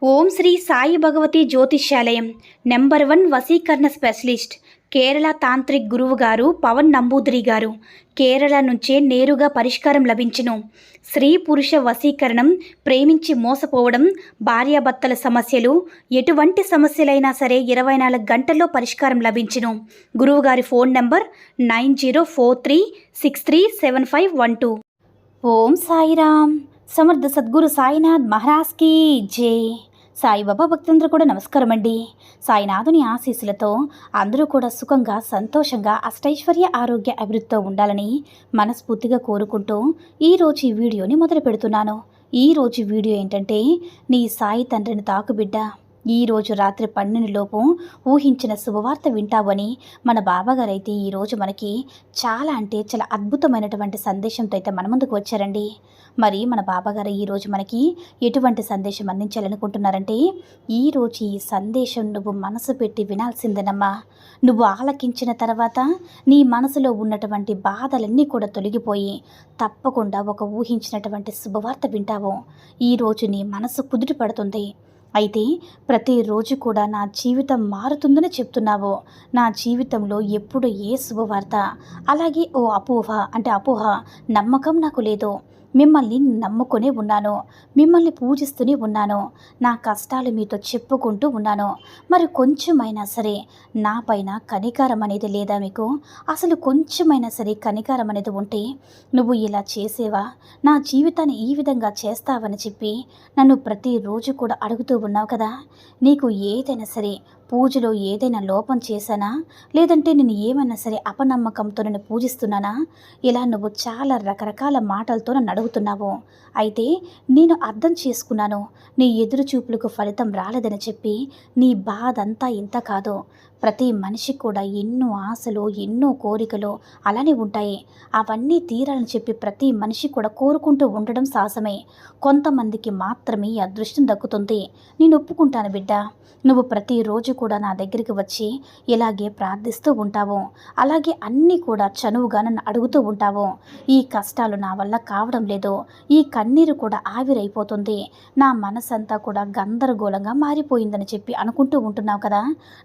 ఓం శ్రీ సాయి భగవతి జ్యోతిష్యాలయం నెంబర్ 1 వశీకరణ specialist Kerala tantric గురువు గారు పవన్ నంబూదిరి గారు. కేరళ నుంచే నేరుగా పరిష్కారం లభించును. స్త్రీ పురుష వశీకరణం, ప్రేమించి మోసపోవడం, భార్యాభర్తల సమస్యలు, ఎటువంటి సమస్యలైనా సరే 24 గంటల్లో పరిష్కారం లభించును. గురువుగారి ఫోన్ నంబర్ 9043637512. ఓం సాయిరామ్. సమర్థ సద్గురు సాయినాథ్ మహారాజ్ కీ జై. సాయిబాబా భక్తులందరూ కూడా నమస్కారం అండి. సాయినాథుని ఆశీస్సులతో అందరూ కూడా సుఖంగా, సంతోషంగా, అష్టైశ్వర్య, ఆరోగ్య అభివృద్ధితో ఉండాలని మనస్ఫూర్తిగా కోరుకుంటూ ఈరోజు ఈ వీడియోని మొదలు పెడుతున్నాను. ఈరోజు వీడియో ఏంటంటే, నీ సాయి తండ్రిని తాకుబిడ్డ ఈరోజు రాత్రి 12 లోపు ఊహించిన శుభవార్త వింటావని మన బాబాగారు అయితే ఈరోజు మనకి చాలా అద్భుతమైనటువంటి సందేశంతో అయితే మన ముందుకు వచ్చారండి. మరి మన బాబాగారు ఈరోజు మనకి ఎటువంటి సందేశం అందించాలనుకుంటున్నారంటే, ఈరోజు ఈ సందేశం నువ్వు మనసు పెట్టి వినాల్సిందేనమ్మా. నువ్వు ఆలకించిన తర్వాత నీ మనసులో ఉన్నటువంటి బాధలన్నీ కూడా తొలగిపోయి తప్పకుండా ఒక ఊహించినటువంటి శుభవార్త వింటావు. ఈరోజు నీ మనసు కుదుట పడుతుంది. అయితే ప్రతిరోజు కూడా నా జీవితం మారుతుందని చెప్తున్నావు. నా జీవితంలో ఎప్పుడు ఏ శుభవార్త, అలాగే ఓ అపోహ, నమ్మకం నాకు లేదు. మిమ్మల్ని నమ్ముకునే ఉన్నాను, మిమ్మల్ని పూజిస్తూనే ఉన్నాను, నా కష్టాలు మీతో చెప్పుకుంటూ ఉన్నాను. మరి కొంచెమైనా సరే నా పైన కనికారం అనేది లేదా మీకు? అసలు కొంచెమైనా సరే కనికారం అనేది ఉంటే నువ్వు ఇలా చేసేవా, నా జీవితాన్ని ఈ విధంగా చేస్తావని చెప్పి నన్ను ప్రతిరోజు కూడా అడుగుతూ ఉన్నావు కదా. నీకు ఏదైనా సరే పూజలో ఏదైనా లోపం చేశానా, లేదంటే నేను ఏమైనా సరే అపనమ్మకంతో నేను పూజిస్తున్నానా? ఇలా నువ్వు చాలా రకరకాల మాటలతో నన్ను అడుగుతున్నావు. అయితే నేను అర్థం చేసుకున్నాను, నీ ఎదురు చూపులకు ఫలితం రాలేదని చెప్పి. నీ బాధ అంతా ఇంత కాదు. ప్రతి మనిషి కూడా ఎన్నో ఆశలు, ఎన్నో కోరికలు అలానే ఉంటాయి. అవన్నీ తీరాలని చెప్పి ప్రతి మనిషి కూడా కోరుకుంటూ ఉండడం సహజమే. కొంతమందికి మాత్రమే ఈ అదృష్టం దక్కుతుంది. నేను ఒప్పుకుంటాను బిడ్డ. నువ్వు ప్రతిరోజు కూడా నా దగ్గరికి వచ్చి ఇలాగే ప్రార్థిస్తూ ఉంటావు, అలాగే అన్నీ కూడా చనువుగా నన్ను అడుగుతూ ఉంటావు. ఈ కష్టాలు నా వల్ల కావడం లేదు, ఈ కన్నీరు కూడా ఆవిరైపోతుంది, నా మనసంతా కూడా గందరగోళంగా మారిపోయిందని చెప్పి అనుకుంటూ ఉంటున్నావు కదా.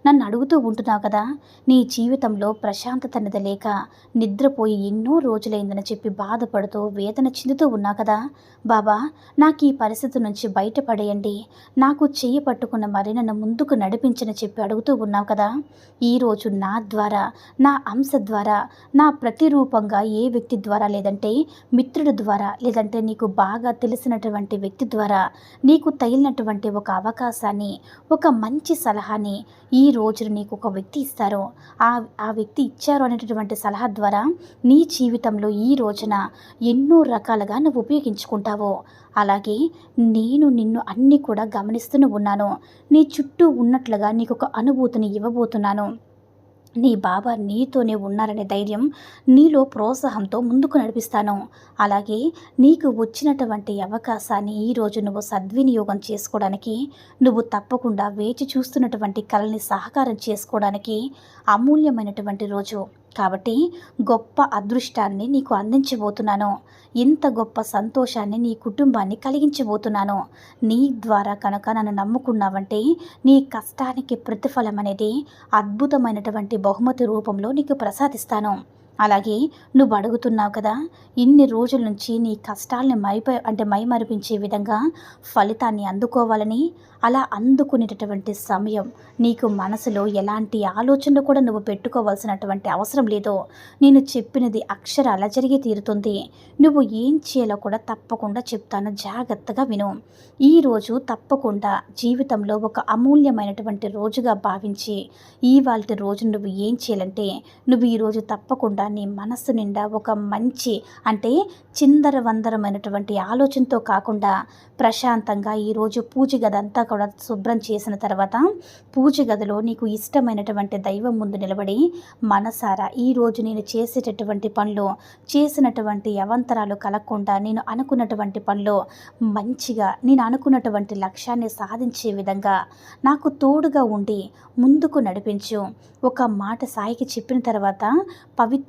నన్ను అడుగుతూ ఉంటున్నావు కదా. నీ జీవితంలో ప్రశాంతత అనేది లేక నిద్రపోయి ఎన్నో రోజులైందని చెప్పి బాధపడుతూ వేదన చెందుతూ ఉన్నావు కదా. బాబా, నాకు ఈ పరిస్థితి నుంచి బయటపడేయండి, నాకు చెయ్యి పట్టుకున్న మరి నన్ను ముందుకు నడిపించని చెప్పి అడుగుతూ ఉన్నావు కదా. ఈరోజు నా ద్వారా, నా అంశ ద్వారా, నా ప్రతిరూపంగా ఏ వ్యక్తి ద్వారా, లేదంటే మిత్రుడి ద్వారా, లేదంటే నీకు బాగా తెలిసినటువంటి వ్యక్తి ద్వారా నీకు తగిలినటువంటి ఒక అవకాశాన్ని, ఒక మంచి సలహాని ఈ రోజు నీకు ఒక వ్యక్తి ఇస్తారు. ఆ వ్యక్తి ఇచ్చారు అనేటటువంటి సలహా ద్వారా నీ జీవితంలో ఈ రోజున ఎన్నో రకాలుగా నువ్వు ఉపయోగించుకుంటావు. అలాగే నేను నిన్ను అన్నీ కూడా గమనిస్తూనే ఉన్నాను. నీ చుట్టూ ఉన్నట్లుగా నీకు ఒక అనుభూతిని ఇవ్వబోతున్నాను. నీ బాబా నీతోనే ఉన్నారనే ధైర్యం నీలో ప్రోత్సాహంతో ముందుకు నడిపిస్తాను. అలాగే నీకు వచ్చినటువంటి అవకాశాన్ని ఈరోజు నువ్వు సద్వినియోగం చేసుకోవడానికి, నువ్వు తప్పకుండా వేచి చూస్తున్నటువంటి కళని సహకారం చేసుకోవడానికి అమూల్యమైనటువంటి రోజు. కాబట్టి గొప్ప అదృష్టాన్ని నీకు అందించబోతున్నాను. ఇంత గొప్ప సంతోషాన్ని నీ కుటుంబాన్ని కలిగించబోతున్నాను. నీ ద్వారా కనుక నన్ను నమ్ముకున్నావంటే నీ కష్టానికి ప్రతిఫలం అనేది అద్భుతమైనటువంటి బహుమతి రూపంలో నీకు ప్రసాదిస్తాను. అలాగే నువ్వు అడుగుతున్నావు కదా, ఇన్ని రోజుల నుంచి నీ కష్టాలని మైమరిపించే విధంగా ఫలితాన్ని అందుకోవాలని. అలా అందుకునేటటువంటి సమయం నీకు మనసులో ఎలాంటి ఆలోచనలు కూడా నువ్వు పెట్టుకోవాల్సినటువంటి అవసరం లేదు. నేను చెప్పినది అక్షరాల జరిగి తీరుతుంది. నువ్వు ఏం చేయాలో కూడా తప్పకుండా చెప్తాను, జాగ్రత్తగా విను. ఈరోజు తప్పకుండా జీవితంలో ఒక అమూల్యమైనటువంటి రోజుగా భావించి ఇవాల్టి రోజు నువ్వు ఏం చేయాలంటే, నువ్వు ఈరోజు తప్పకుండా నీ మనస్సు నిండా ఒక మంచి చిందరవందరమైనటువంటి ఆలోచనతో కాకుండా ప్రశాంతంగా ఈరోజు పూజ గదంతా కూడా శుభ్రం చేసిన తర్వాత పూజ గదిలో నీకు ఇష్టమైనటువంటి దైవం ముందు నిలబడి మనసారా ఈరోజు నేను చేసేటటువంటి పనులు, చేసినటువంటి అవంతరాలు కలగకుండా నేను అనుకున్నటువంటి పనులు మంచిగా, నేను అనుకున్నటువంటి లక్ష్యాన్ని సాధించే విధంగా నాకు తోడుగా ఉండి ముందుకు నడిపించు. ఒక మాట సాయికి చెప్పిన తర్వాత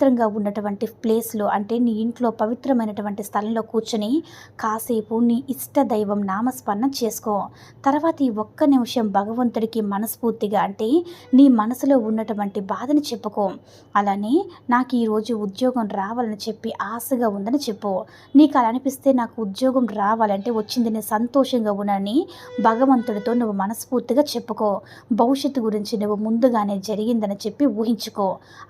పవిత్రంగా ఉన్నటువంటి ప్లేస్లో, అంటే నీ ఇంట్లో పవిత్రమైనటువంటి స్థలంలో కూర్చొని కాసేపు నీ ఇష్ట దైవం నామస్మరణ చేసుకో. తర్వాత ఈ ఒక్క నిమిషం భగవంతుడికి మనస్ఫూర్తిగా, అంటే నీ మనసులో ఉన్నటువంటి బాధని చెప్పుకో. అలానే నాకు ఈరోజు ఉద్యోగం రావాలని చెప్పి ఆశగా ఉందని చెప్పు. నీకు అలా అనిపిస్తే నాకు ఉద్యోగం రావాలంటే వచ్చింది నేను సంతోషంగా ఉన్నానని భగవంతుడితో నువ్వు మనస్ఫూర్తిగా చెప్పుకో. భవిష్యత్తు గురించి నువ్వు ముందుగానే జరిగిందని చెప్పి ఊహించుకో.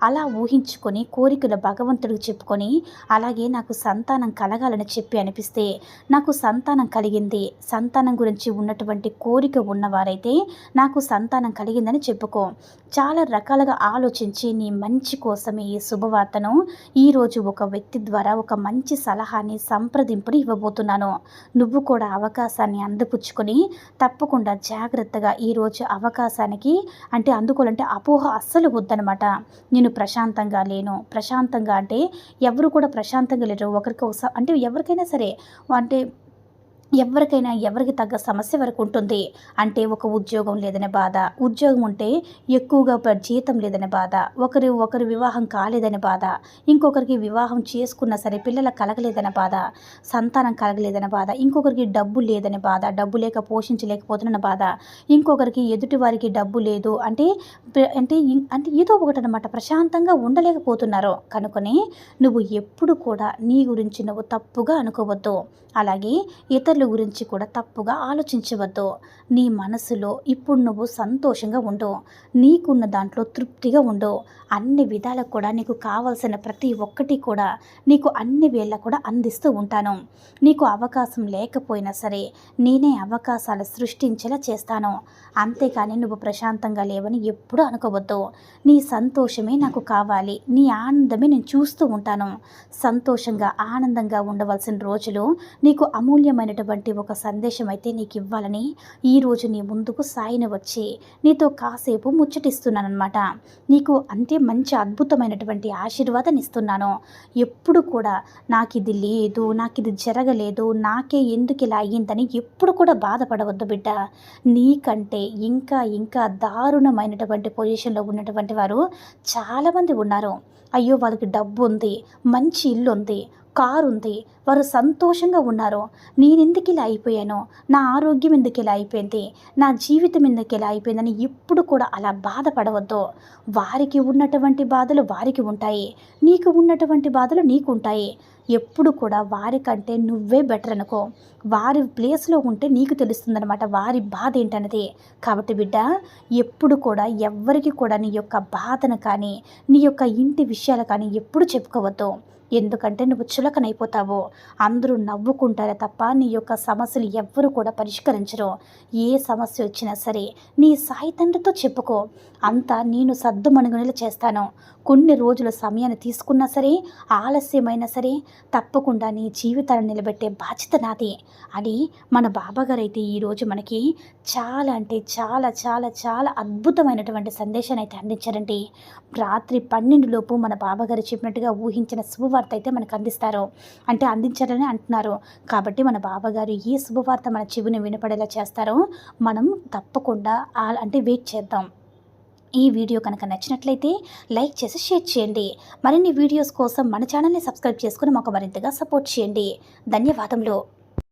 అలా ఊహించుకొని కోరికలు భగవంతుడికి చెప్పుకొని, అలాగే నాకు సంతానం కలగాలని చెప్పి అనిపిస్తే నాకు సంతానం కలిగింది, సంతానం గురించి ఉన్నటువంటి కోరిక ఉన్నవారైతే నాకు సంతానం కలిగిందని చెప్పుకో. చాలా రకాలుగా ఆలోచించి నీ మంచి కోసమే ఈ శుభవార్తను ఈరోజు ఒక వ్యక్తి ద్వారా ఒక మంచి సలహాని సంప్రదింపుని ఇవ్వబోతున్నాను. నువ్వు కూడా అవకాశాన్ని అందిపుచ్చుకొని తప్పకుండా జాగ్రత్తగా ఈరోజు అవకాశానికి, అంటే అందుకోవాలంటే అపోహ అస్సలు వద్దనమాట. నేను ప్రశాంతంగా లేను, ప్రశాంతంగా అంటే ఎవరు కూడా ప్రశాంతంగా లేరు. ఒకరికి అంటే ఎవరికైనా సరే, అంటే ఎవరికి తగ్గ సమస్య వరకు ఉంటుంది. అంటే ఒక ఉద్యోగం లేదనే బాధ, ఉద్యోగం ఉంటే ఎక్కువగా జీతం లేదనే బాధ, ఒకరి వివాహం కాలేదనే బాధ, ఇంకొకరికి వివాహం చేసుకున్నా సరే పిల్లల కలగలేదనే బాధ, సంతానం కలగలేదనే బాధ, ఇంకొకరికి డబ్బు లేదనే బాధ, డబ్బు లేక పోషించలేకపోతున్న బాధ, ఇంకొకరికి ఎదుటి వారికి డబ్బు లేదు అంటే అంటే అంటే ఏదో ఒకటి అనమాట, ప్రశాంతంగా ఉండలేకపోతున్నారు. కనుకొని నువ్వు ఎప్పుడు కూడా నీ గురించి నువ్వు తప్పుగా అనుకోవద్దు. అలాగే ఇతరుల గురించి కూడా తప్పుగా ఆలోచించవద్దు. నీ మనసులో ఇప్పుడు నువ్వు సంతోషంగా ఉండు, నీకున్న దాంట్లో తృప్తిగా ఉండు. అన్ని విధాలకు కూడా నీకు కావాల్సిన ప్రతి ఒక్కటి కూడా నీకు అన్ని వేళ కూడా అందిస్తూ ఉంటాను. నీకు అవకాశం లేకపోయినా సరే నేనే అవకాశాలు సృష్టించేలా చేస్తాను. అంతేకాని నువ్వు ప్రశాంతంగా లేవని ఎప్పుడూ అనుకోవద్దు. నీ సంతోషమే నాకు కావాలి, నీ ఆనందమే నేను చూస్తూ ఉంటాను. సంతోషంగా ఆనందంగా ఉండవలసిన రోజులు నీకు అమూల్యమైనటువంటి ఒక సందేశం అయితే నీకు ఇవ్వాలని ఈరోజు నీ ముందుకు సాయిని వచ్చి నీతో కాసేపు ముచ్చటిస్తున్నానమాట. నీకు అంటే మంచి అద్భుతమైనటువంటి ఆశీర్వాదాన్ని ఇస్తున్నాను. ఎప్పుడు కూడా నాకు ఇది లేదు, నాకు ఇది జరగలేదు, నాకే ఎందుకు ఇలా అయ్యిందని ఎప్పుడు కూడా బాధపడవద్దు బిడ్డ. నీకంటే ఇంకా ఇంకా దారుణమైనటువంటి పొజిషన్లో ఉన్నటువంటి వారు చాలామంది ఉన్నారు. అయ్యో వాళ్ళకి డబ్బు ఉంది, మంచి ఇల్లు ఉంది, కారు ఉంది, వారు సంతోషంగా ఉన్నారు. నేనెందుకు ఇలా అయిపోయాను, నా ఆరోగ్యం ఎందుకు ఇలా అయిపోయింది, నా జీవితం ఎందుకు ఇలా అయిపోయిందని ఎప్పుడు కూడా అలా బాధపడవద్దు. వారికి ఉన్నటువంటి బాధలు వారికి ఉంటాయి, నీకు ఉన్నటువంటి బాధలు నీకు ఉంటాయి. ఎప్పుడు కూడా వారికంటే నువ్వే బెటర్ అనుకో. వారి ప్లేస్లో ఉంటే నీకు తెలుస్తుందన్నమాట వారి బాధ ఏంటన్నది. కాబట్టి బిడ్డ, ఎప్పుడు కూడా ఎవ్వరికి కూడా నీ యొక్క బాధను కానీ నీ యొక్క ఇంటి విషయాలు కానీ ఎప్పుడు చెప్పుకోవద్దు. ఎందుకంటే నువ్వు చులకనైపోతావు. అందరూ నవ్వుకుంటారే తప్ప నీ యొక్క సమస్యలు ఎవ్వరు కూడా పరిష్కరించరు. ఏ సమస్య వచ్చినా సరే నీ సాయి తండ్రితో చెప్పుకో. అంతా నేను సద్దుమణుగునేలా చేస్తాను. కొన్ని రోజుల సమయాన్ని తీసుకున్నా సరే, ఆలస్యమైనా సరే తప్పకుండా నీ జీవితాన్ని నిలబెట్టే బాధ్యత నాది అని మన బాబాగారు అయితే ఈరోజు మనకి చాలా అంటే చాలా చాలా చాలా అద్భుతమైనటువంటి సందేశాన్ని అయితే అందించారండి. రాత్రి 12 లోపు మన బాబాగారు చెప్పినట్టుగా ఊహించిన శుభవార్త అయితే మనకు అందిస్తారు, అంటే అందించారని అంటున్నారు. కాబట్టి మన బాబాగారు ఈ శుభవార్త మన చెవిని వినపడేలా చేస్తారో మనం తప్పకుండా అంటే వెయిట్ చేద్దాం. ఈ వీడియో కనుక నచ్చినట్లయితే లైక్ చేసి షేర్ చేయండి. మరిన్ని వీడియోస్ కోసం మన ఛానల్ని సబ్స్క్రైబ్ చేసుకుని మాకు మరింతగా సపోర్ట్ చేయండి. ధన్యవాదములు.